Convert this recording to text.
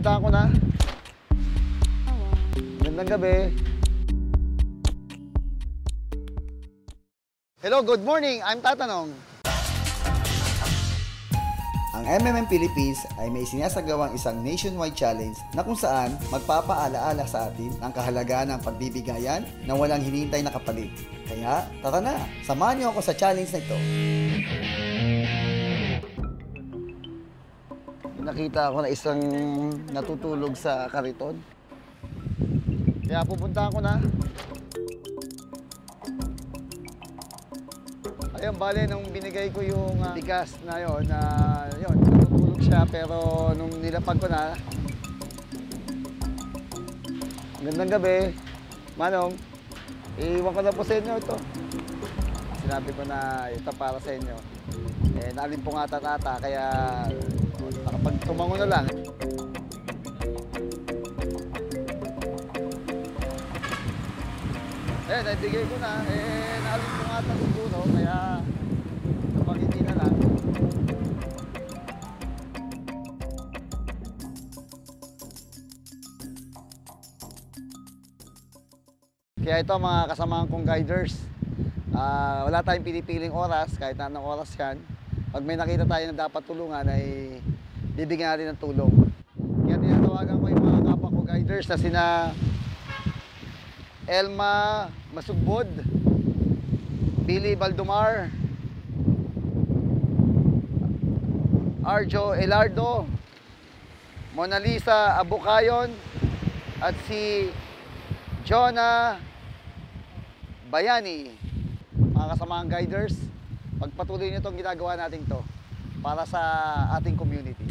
pupuntahan ko na. Magandang gabi. Hello, good morning. I'm Tatanong. Ang MMM Philippines ay may sinasagawang isang nationwide challenge na kung saan magpapaalaala sa atin ang kahalagahan ng pagbibigayan na walang hinihintay na kapalit. Kaya, tara na! Samahan niyo ako sa challenge na ito. Nakita ako na isang natutulog sa kariton. Kaya pupuntahan ko na. Ayun, bale, nung binigay ko yung bigas na yun, natutulog siya, pero nung nilapag ko na, magandang gabi, Manong, iwan ko na po sa inyo ito. Sinabi ko na ito para sa inyo. Eh, naalimpungatan ata, kaya nakapag tumango na lang. Eh, naibigay ko na. Eh, naalimpungatan siguro, kaya kapag hindi na lang. Kaya ito mga kasamahan kong guiders. Wala tayong pinipiling oras, kahit anong oras yan. Pag may nakita tayo na dapat tulungan, ay bibigyan natin ng tulong. Kaya tinatawagan ko yung mga kapwa ko guiders na sina Elma Masugbod, Billy Baldomar, Arjo Elardo, Mona Lisa Abukayon, at si Jonah Bayani. Mga kasamahang guiders, pagpatuloy nyo itong ginagawa natin to para sa ating community.